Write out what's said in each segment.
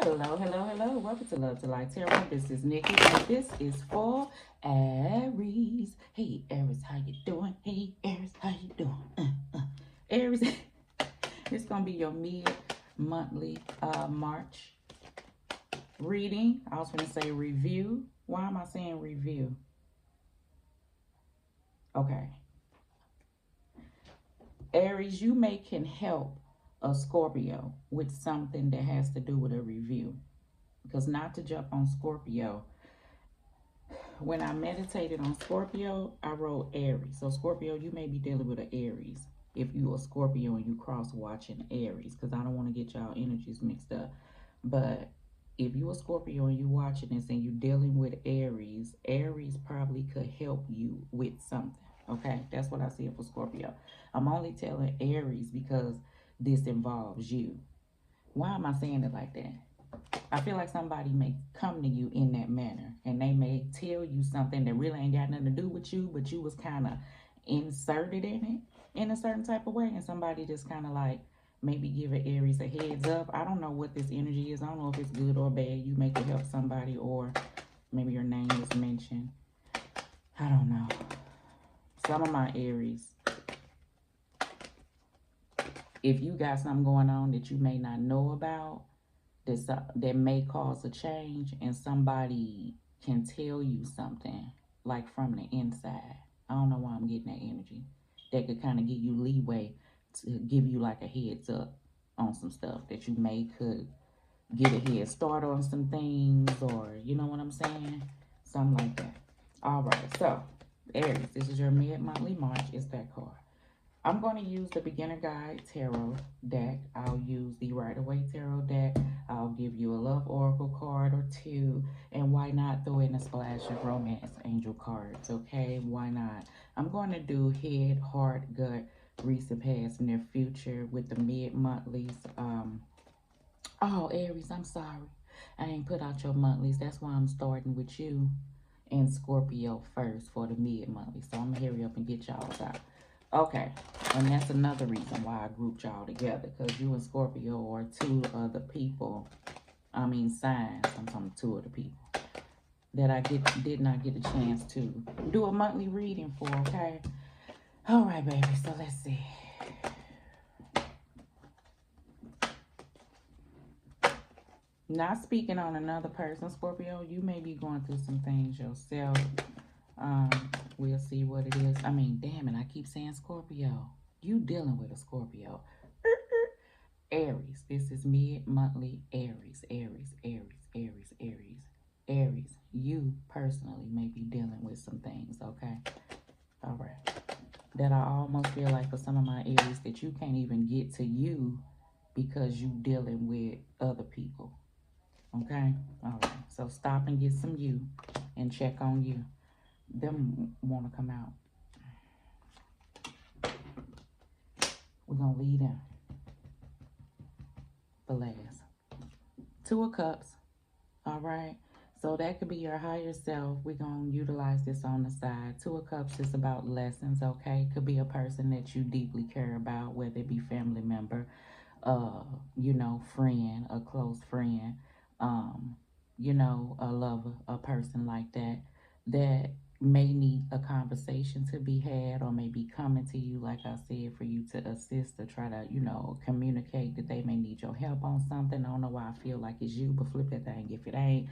Hello, hello, hello. Welcome to Love to Light Tarot. This is Nikki, and this is for Aries. Hey, Aries, how you doing? Hey, Aries, how you doing? Aries, it's going to be your mid-monthly March reading. I was going to say review. Why am I saying review? Okay. Aries, you can help a Scorpio with something that has to do with a review. Because not to jump on Scorpio, when I meditated on Scorpio, I wrote Aries. So Scorpio, you may be dealing with an Aries. If you are Scorpio and you cross watching Aries, because I don't want to get y'all energies mixed up. But if you are Scorpio and you watching this and you dealing with Aries, Aries probably could help you with something. Okay, that's what I see for Scorpio. I'm only telling Aries because this involves you. Why am I saying it like that? I feel like somebody may come to you in that manner and they may tell you something that really ain't got nothing to do with you, but you was kind of inserted in it in a certain type of way, and somebody just kind of like maybe give an Aries a heads up. I don't know what this energy is. I don't know if it's good or bad. You may could help somebody, or maybe your name is mentioned. I don't know. Some of my Aries, if you got something going on that you may not know about, that may cause a change, and somebody can tell you something like from the inside. I don't know why I'm getting that energy. That could kind of give you leeway to give you like a heads up on some stuff that you may could get a head start on some things, or you know what I'm saying? Something like that. All right, so Aries, this is your mid-monthly March. It's that card. I'm going to use the Beginner Guide Tarot deck. I'll use the Rider Waite Tarot deck. I'll give you a Love Oracle card or two. And why not throw in a splash of Romance Angel cards, okay? Why not? I'm going to do Head, Heart, Gut, Recent Past, Near Future with the mid-monthlies. Oh, Aries, I'm sorry. I ain't put out your monthlies. That's why I'm starting with you and Scorpio first for the mid-monthly. So I'm going to hurry up and get y'all out. Okay, and that's another reason why I grouped y'all together, because you and Scorpio are two of the people, signs, I'm talking two of the people, that I did not get a chance to do a monthly reading for, okay? All right, baby, so let's see. Not speaking on another person, Scorpio, you may be going through some things yourself. We'll see what it is. Damn it, I keep saying Scorpio. You dealing with a Scorpio. Aries. This is mid-monthly Aries. Aries, Aries, Aries, Aries, Aries. You personally may be dealing with some things, okay? All right. That I almost feel like for some of my Aries that you can't even get to you because you dealing with other people. Okay? All right. So stop and get some you and check on you. Them want to come out. We're going to lead them for last. Two of Cups. All right. So that could be your higher self. We're going to utilize this on the side. Two of Cups is about lessons, okay? Could be a person that you deeply care about, whether it be family member, friend, a close friend, a lover, a person like that, that may need a conversation to be had, or may be coming to you, like I said, for you to assist or try to, communicate that they may need your help on something. I don't know why I feel like it's you, but flip that thing if it ain't.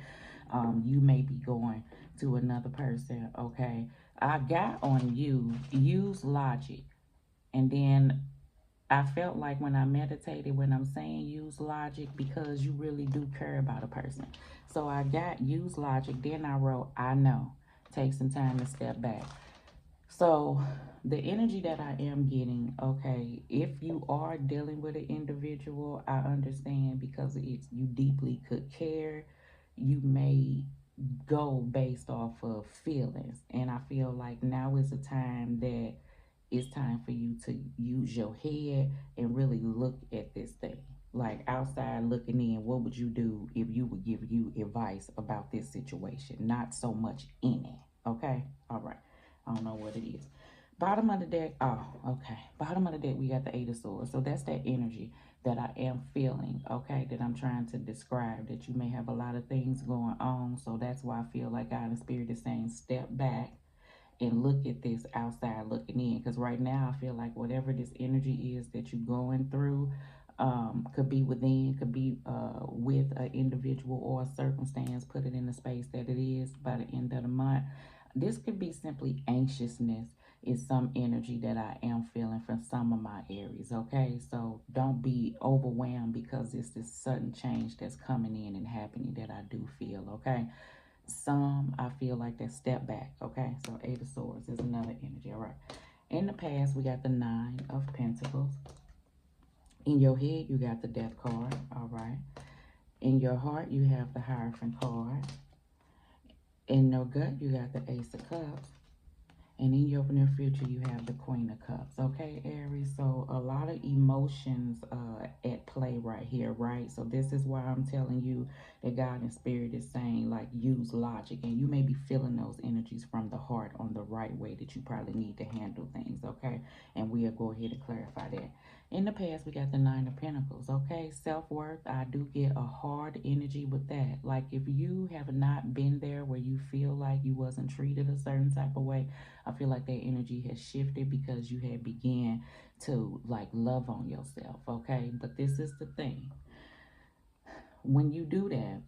You may be going to another person, okay? I got on you, use logic. And then I felt like when I meditated, when I'm saying use logic, because you really do care about a person. So I got use logic. Then I wrote, I know. Take some time to step back. So the energy that I am getting, okay, if you are dealing with an individual, I understand, because it's you deeply could care. You may go based off of feelings. And I feel like now is a time that it's time for you to use your head and really look at this thing. Like outside looking in, what would you do if you would give you advice about this situation? Not so much in it. Okay? All right. I don't know what it is. Bottom of the deck. Oh, okay. Bottom of the deck, we got the Eight of Swords. So that's that energy. that I am feeling, okay, that I'm trying to describe, that you may have a lot of things going on. So that's why I feel like God and Spirit is saying step back and look at this outside looking in. Because right now I feel like whatever this energy is that you're going through, could be within, could be with an individual or a circumstance, put it in the space that it is by the end of the month. This could be simply anxiousness, is some energy that I am feeling from some of my Aries, okay? So don't be overwhelmed because it's this sudden change that's coming in and happening that I do feel, okay? Some I feel like that step back, okay? So Eight of Swords is another energy, all right? In the past, we got the Nine of Pentacles. In your head, you got the Death card, all right? In your heart, you have the Hierophant card. In your gut, you got the Ace of Cups. And in your near future, you have the Queen of Cups. Okay, Aries? So a lot of emotions at play right here, right? So this is why I'm telling you that God and Spirit is saying, like, use logic. And you may be feeling those energies from the heart on the right way that you probably need to handle things, okay? And we'll go ahead and clarify that. In the past, we got the Nine of Pentacles, okay? Self-worth, I do get a hard energy with that. Like, if you have not been there where you feel like you wasn't treated a certain type of way, I feel like that energy has shifted because you had began to like love on yourself, okay? But this is the thing. When you do that,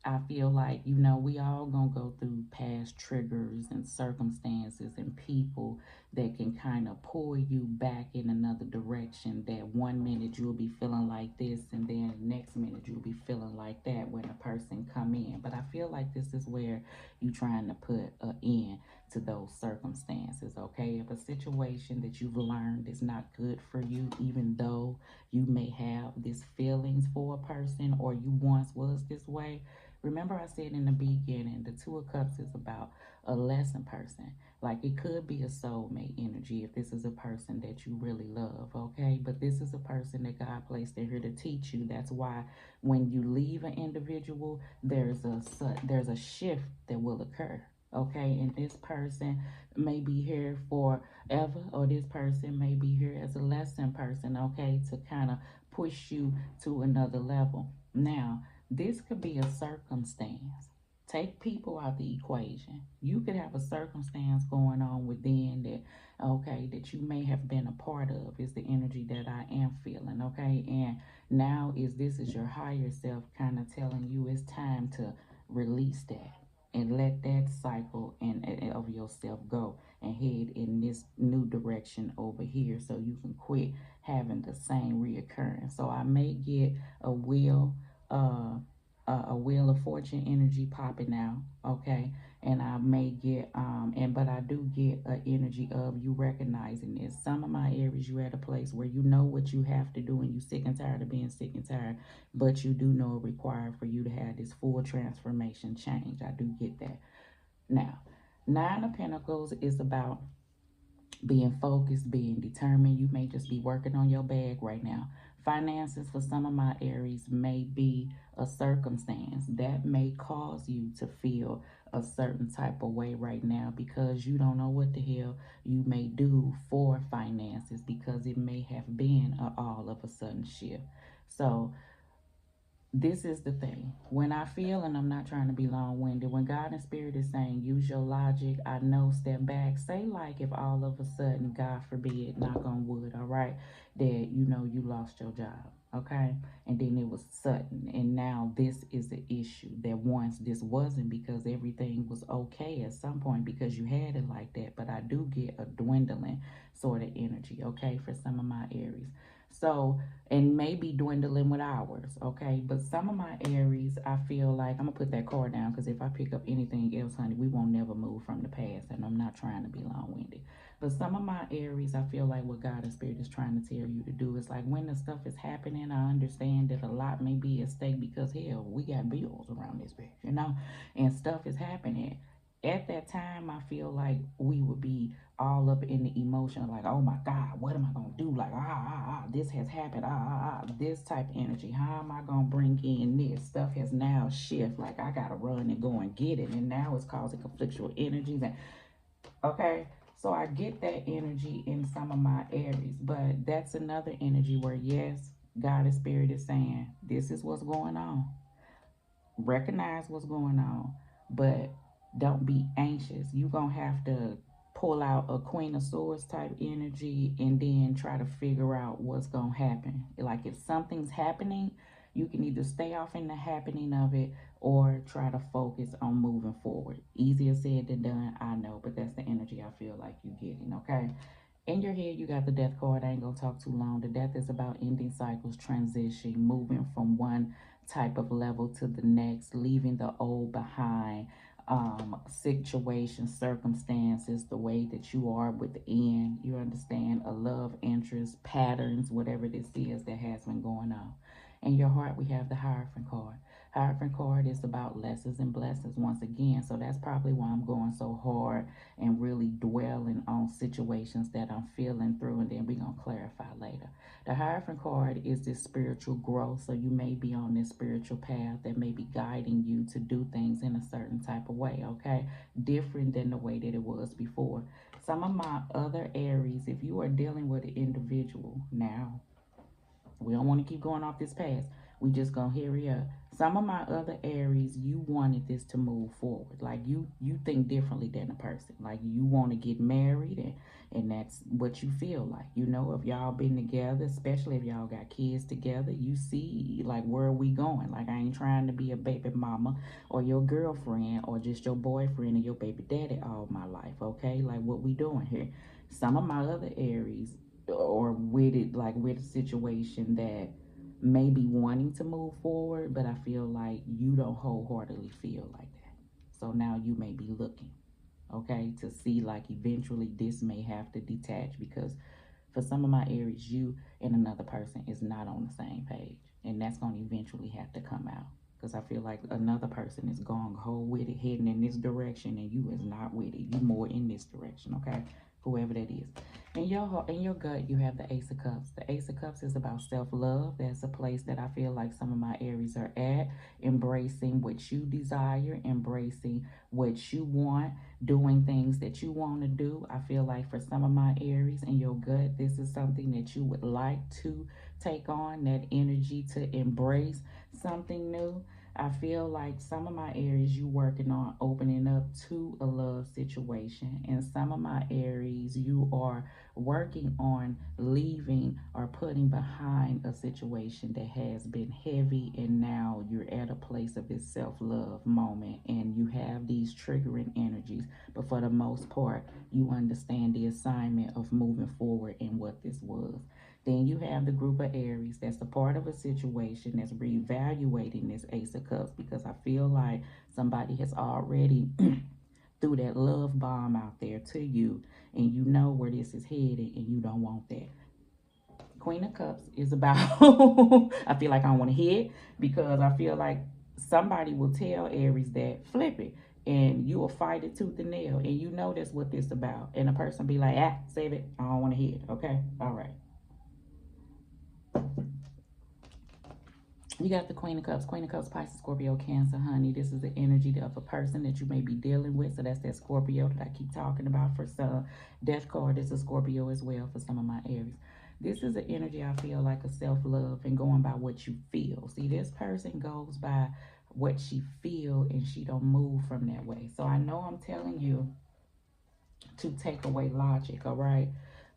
I feel like, you know, we all gonna go through past triggers and circumstances and people that can kind of pull you back in another direction. That one minute you'll be feeling like this, and then next minute you'll be feeling like that when a person come in. But I feel like this is where you trying to put an end to those circumstances, okay? If a situation that you've learned is not good for you, even though you may have these feelings for a person or you once was this way, remember I said in the beginning, the Two of Cups is about a lesson person. Like, it could be a soulmate energy if this is a person that you really love, okay? But this is a person that God placed in here to teach you. That's why when you leave an individual, there's a shift that will occur, okay? And this person may be here forever, or this person may be here as a lesson person, okay? To kind of push you to another level. Now, this could be a circumstance. Take people out the equation. You could have a circumstance going on within that, okay, that you may have been a part of, is the energy that I am feeling, okay? And now this is your higher self kind of telling you it's time to release that and let that cycle and of yourself go and head in this new direction over here so you can quit having the same reoccurrence. So I may get a uh, a wheel of fortune energy popping out, okay? And I may get but I do get an energy of you recognizing this. Some of my Aries, you're at a place where you know what you have to do and you sick and tired of being sick and tired, but you do know it required for you to have this full transformation change. I do get that. Now, Nine of Pentacles is about being focused, being determined. You may just be working on your bag right now. Finances for some of my Aries may be a circumstance that may cause you to feel a certain type of way right now because you don't know what the hell you may do for finances because it may have been all of a sudden shift. So this is the thing. When I feel, and I'm not trying to be long-winded, when God and Spirit is saying use your logic, I know, step back. Say like if all of a sudden, God forbid, knock on wood, all right, that you know you lost your job, okay? And then it was sudden. And now this is the issue that once this wasn't because everything was okay at some point because you had it like that. But I do get a dwindling sort of energy, okay, for some of my Aries. So, and maybe dwindling with hours, okay? But some of my Aries, I feel like, I'm going to put that card down because if I pick up anything else, honey, we won't never move from the past, and I'm not trying to be long-winded. But some of my Aries, I feel like what God and Spirit is trying to tell you to do is like when the stuff is happening, I understand that a lot may be at stake because, hell, we got bills around this bitch, you know? And stuff is happening. At that time, I feel like we would be all up in the emotion of like, oh my God, what am I gonna do? Like, this has happened, this type of energy. How am I gonna bring in this? Stuff has now shift. Like I gotta run and go and get it. And now it's causing conflictual energies. And okay, so I get that energy in some of my Aries, but that's another energy where yes, God and Spirit is saying, this is what's going on. Recognize what's going on, but don't be anxious. You're going to have to pull out a Queen of Swords type energy and then try to figure out what's going to happen. Like if something's happening, you can either stay off in the happening of it or try to focus on moving forward. Easier said than done, I know, but that's the energy I feel like you're getting, okay? In your head, you got the death card. I ain't gonna talk too long. The death is about ending cycles, transition, moving from one type of level to the next, leaving the old behind, situations, circumstances, the way that you are within. You understand a love, interest, patterns, whatever this is that has been going on. In your heart, we have the Hierophant card. Hierophant card is about lessons and blessings once again. So that's probably why I'm going so hard and really dwelling on situations that I'm feeling through, and then we're going to clarify later. The Hierophant card is this spiritual growth, so you may be on this spiritual path that may be guiding you to do things in a certain type of way, okay? Different than the way that it was before. Some of my other Aries, if you are dealing with an individual now, we don't want to keep going off this path. We just gonna hurry up. Some of my other Aries, you wanted this to move forward. Like you think differently than a person. Like you want to get married, and that's what you feel like. You know, if y'all been together, especially if y'all got kids together, you see like where are we going? Like I ain't trying to be a baby mama or your girlfriend or just your boyfriend or your baby daddy all my life. Okay, like what we doing here? Some of my other Aries or with it like with a situation that may be wanting to move forward, but I feel like you don't wholeheartedly feel like that. So now you may be looking, okay, to see like eventually this may have to detach because for some of my Aries, you and another person is not on the same page, and that's going to eventually have to come out because I feel like another person is gung ho with it, heading in this direction, and you is not with it. You more in this direction, okay? Whoever that is. In your gut, you have the Ace of Cups. The Ace of Cups is about self love. That's a place that I feel like some of my Aries are at, embracing what you desire, embracing what you want, doing things that you want to do. I feel like for some of my Aries in your gut, this is something that you would like to take on, that energy to embrace something new. I feel like some of my Aries you working on opening up to a love situation, and some of my Aries you are working on leaving or putting behind a situation that has been heavy, and now you're at a place of this self-love moment and you have these triggering energies, but for the most part you understand the assignment of moving forward and what this was. Then you have the group of Aries that's a part of a situation that's reevaluating this Ace of Cups because I feel like somebody has already threw that love bomb out there to you, and you know where this is headed and you don't want that. Queen of Cups is about I feel like I don't want to hit because I feel like somebody will tell Aries that flip it and you will fight it tooth and nail, and you know that's what this about, and a person be like, save it, I don't want to hit. Okay, all right. You got the Queen of Cups. Queen of Cups, Pisces, Scorpio, Cancer, honey. This is the energy of a person that you may be dealing with. So that's that Scorpio that I keep talking about for some. Death card is a Scorpio as well for some of my Aries. This is the energy I feel like a self-love and going by what you feel. See, this person goes by what she feel and she don't move from that way. So I know I'm telling you to take away logic, all right?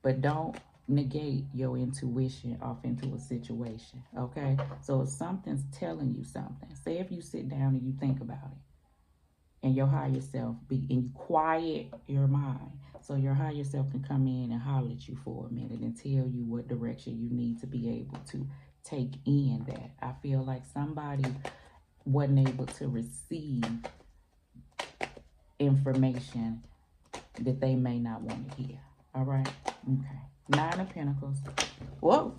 But don't negate your intuition off into a situation, okay? So if something's telling you something, say if you sit down and you think about it, and your higher self be and you quiet your mind, so your higher self can come in and holler at you for a minute and tell you what direction you need to be able to take in that. I feel like somebody wasn't able to receive information that they may not want to hear. All right? Okay. Nine of Pentacles. Whoa.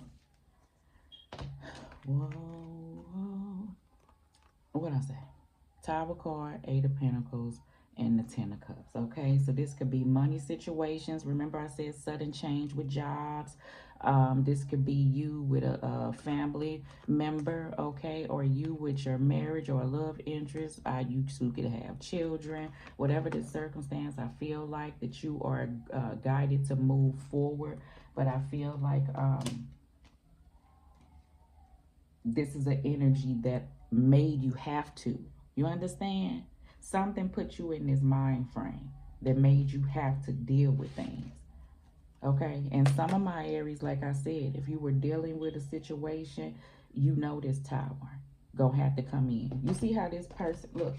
Whoa. What I say? Tower card, Eight of Pentacles, and the Ten of Cups. Okay, so this could be money situations. Remember I said sudden change with jobs. This could be you with a family member, okay, or you with your marriage or a love interest. You two could have children. Whatever the circumstance, I feel like that you are guided to move forward. But I feel like This is an energy that made you have to. You understand? Something put you in this mind frame that made you have to deal with things. Okay? And some of my Aries, like I said, if you were dealing with a situation, you know this tower gonna have to come in. You see how this person, look,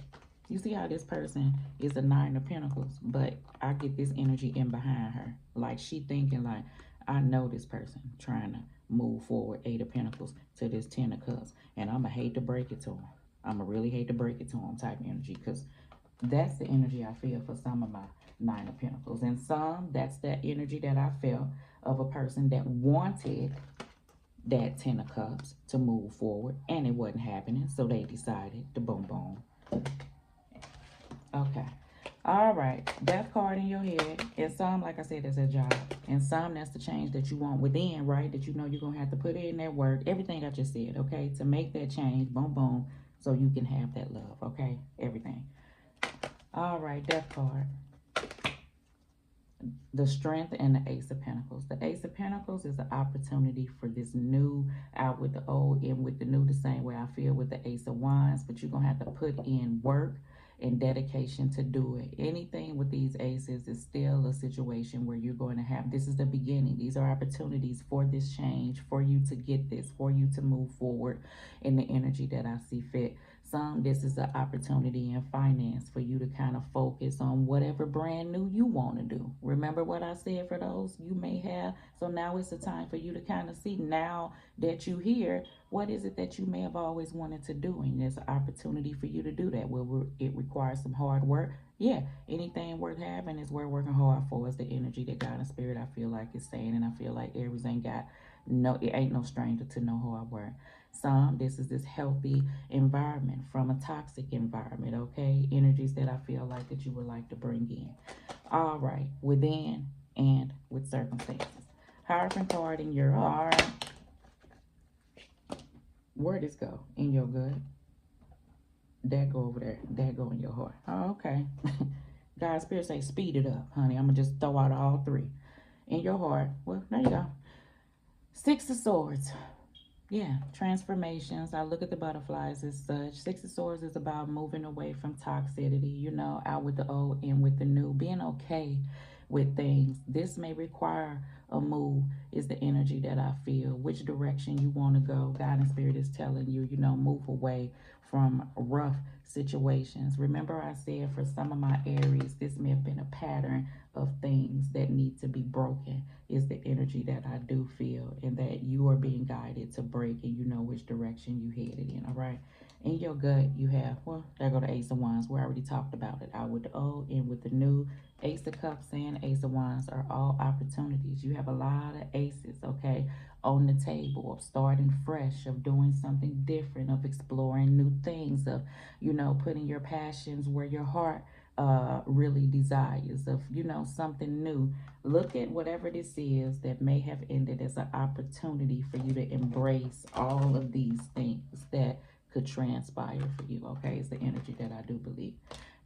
you see how this person is a nine of pentacles, but I get this energy in behind her. Like she thinking like, I know this person trying to move forward, eight of pentacles to this 10 of cups. And I'ma hate to break it to him. I'ma really hate to break it to him type energy, because that's the energy I feel for some of my nine of pentacles. And some, that's that energy that I felt of a person that wanted that 10 of cups to move forward, and it wasn't happening, so they decided to boom boom. Okay. All right. That card in your head. And some, like I said, is a job. And some, that's the change that you want within, right? That you know you're going to have to put in that work. Everything I just said, okay? To make that change, boom, boom, so you can have that love, okay? Everything. All right. That card. The Strength and the Ace of Pentacles. The Ace of Pentacles is an opportunity for this new, out with the old, in with the new, the same way I feel with the Ace of Wands. But you're going to have to put in work and dedication to do it. Anything with these aces is still a situation where you're going to have, this is the beginning. These are opportunities for this change, for you to get this, for you to move forward in the energy that I see fit. Some, this is an opportunity in finance for you to kind of focus on whatever brand new you want to do. Remember what I said for those you may have? So now it's the time for you to kind of see, now that you here, what is it that you may have always wanted to do? And there's an opportunity for you to do that. Will it requires some hard work? Yeah, anything worth having is worth working hard for. Is the energy that God and Spirit, I feel like, is saying. And I feel like Aries ain't got no, it ain't no stranger to no hard work. Some, this is this healthy environment from a toxic environment, okay? Energies that I feel like that you would like to bring in. All right, within and with circumstances. Hierophant card in your heart. Where this go? In your gut. That go over there. That go in your heart. Oh, okay. God's Spirit say speed it up, honey. I'm going to just throw out all three. In your heart. Well, there you go. Six of Swords. Yeah, transformations. I look at the butterflies as such. Six of Swords is about moving away from toxicity, you know, out with the old, in with the new, being okay with things. This may require a move, is the energy that I feel. Which direction you want to go. God and Spirit is telling you, you know, move away from rough situations. Remember I said for some of my Aries, this may have been a pattern of things that need to be broken, is the energy that I do feel, and that you are being guided to break, and you know which direction you headed in. All right. In your gut, you have, well, there go the Ace of Wands. We already talked about it. Out with the old, in with the new. Ace of Cups and Ace of Wands are all opportunities. You have a lot of aces, okay, on the table, of starting fresh, of doing something different, of exploring new things, of, you know, putting your passions where your heart really desires, of, you know, something new. Look at whatever this is that may have ended as an opportunity for you to embrace all of these things that could transpire for you, okay? It's the energy that I do believe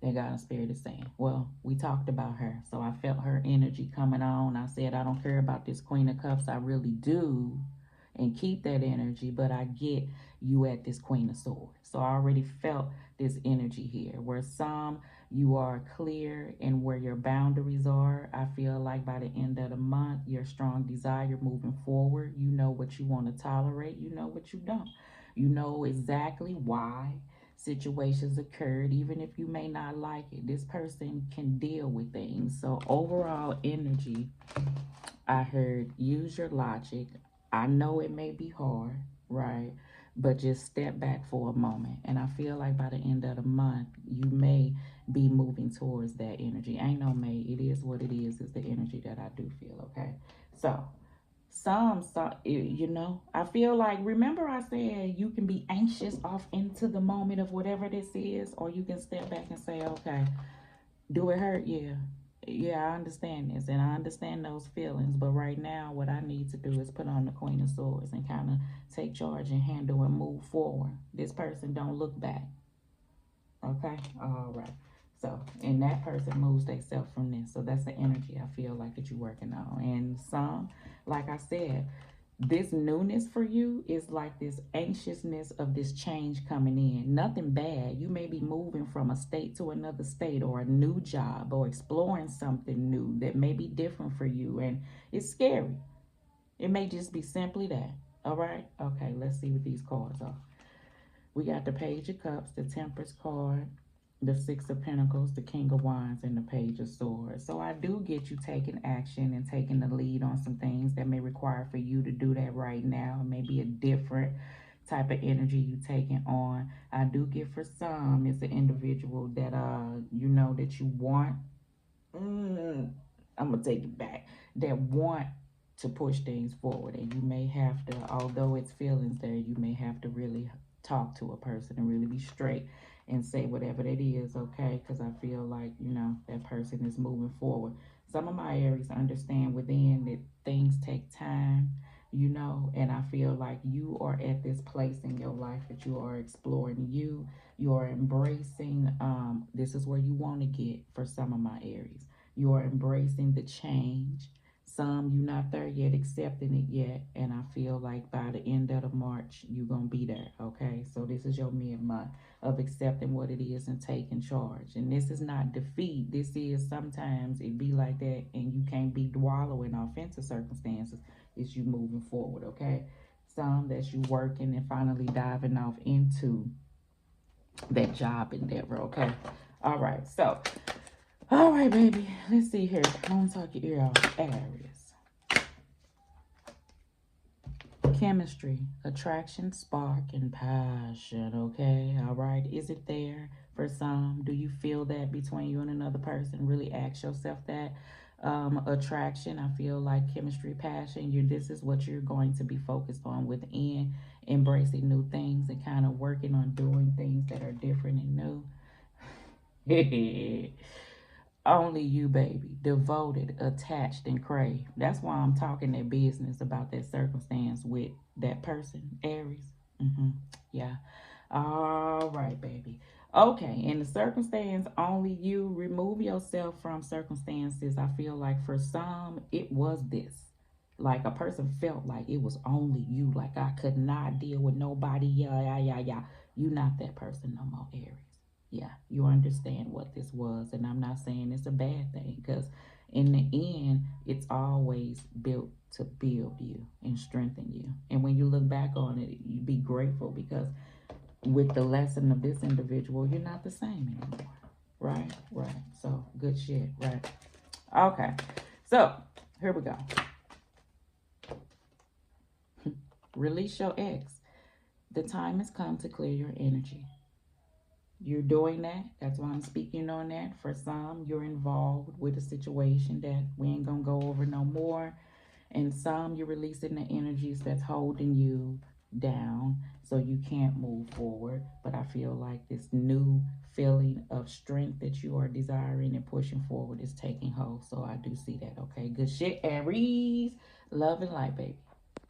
that God and Spirit is saying. Well, we talked about her, so I felt her energy coming on. I said, I don't care about this Queen of Cups. I really do, and keep that energy, but I get you at this Queen of Swords. So I already felt this energy here, where some, you are clear in where your boundaries are. I feel like by the end of the month, your strong desire moving forward, you know what you want to tolerate, you know what you don't. You know exactly why situations occurred, even if you may not like it. This person can deal with things. So overall energy, I heard use your logic. I know it may be hard, right? But just step back for a moment. And I feel like by the end of the month, you may be moving towards that energy. Ain't no may. It is what it is the energy that I do feel, okay? So, you know, I feel like, remember I said you can be anxious off into the moment of whatever this is, or you can step back and say, okay, do it hurt? Yeah. Yeah, I understand this, and I understand those feelings. But right now, what I need to do is put on the Queen of Swords and kind of take charge and handle and move forward. This person don't look back. Okay? All right. So, and that person moves themselves from this. So that's the energy I feel like that you're working on. And some, like I said, This newness for you is like this anxiousness of this change coming in. Nothing bad. You may be moving from a state to another state, or a new job, or exploring something new that may be different for you, and it's scary. It may just be simply that. All right? Okay, let's see what these cards are. We got the Page of Cups, the Temperance card, the Six of Pentacles, the King of Wands, and the Page of Swords. So I do get you taking action and taking the lead on some things that may require for you to do that right now. It may be a different type of energy you taking on. I do get for some, it's an individual that you know that you want. I'm gonna take it back. That want to push things forward, and you may have to, although it's feelings there, you may have to really talk to a person and really be straight and say whatever that is, okay? Because I feel like, you know, that person is moving forward. Some of my Aries understand within that things take time, you know, and I feel like you are at this place in your life that you are exploring you are embracing, this is where you want to get for some of my Aries. You are embracing the change. Some you're not there yet, accepting it yet, and I feel like by the end of the March you're gonna be there. Okay, so this is your mid-month of accepting what it is and taking charge. And this is not defeat. This is, sometimes it be like that, and you can't be wallowing off into circumstances. It's you moving forward. Okay, some that's you working and finally diving off into that job endeavor. Okay, all right. So, all right, baby. Let's see here. Don't talk your ear off, Aries. Chemistry, attraction, spark, and passion. Okay, all right. Is it there for some? Do you feel that between you and another person? Really ask yourself that. Attraction, I feel like chemistry, passion. This is what you're going to be focused on within, embracing new things and kind of working on doing things that are different and new. Only you, baby. Devoted, attached, and crave. That's why I'm talking that business about that circumstance with that person, Aries. Yeah. All right, baby. Okay, in the circumstance, only you. Remove yourself from circumstances. I feel like for some, it was this. Like a person felt like it was only you. Like I could not deal with nobody. Yeah, yeah, yeah, yeah. You not that person no more, Aries. Yeah, you understand what this was. And I'm not saying it's a bad thing, because in the end, it's always built to build you and strengthen you. And when you look back on it, you be grateful, because with the lesson of this individual, you're not the same anymore. Right? Right. So, good shit. Right. Okay. So, here we go. Release your ex. The time has come to clear your energy. You're doing that. That's why I'm speaking on that. For some, you're involved with a situation that we ain't gonna go over no more. And some, you're releasing the energies that's holding you down so you can't move forward. But I feel like this new feeling of strength that you are desiring and pushing forward is taking hold. So I do see that. Okay, good shit, Aries. Love and light, baby.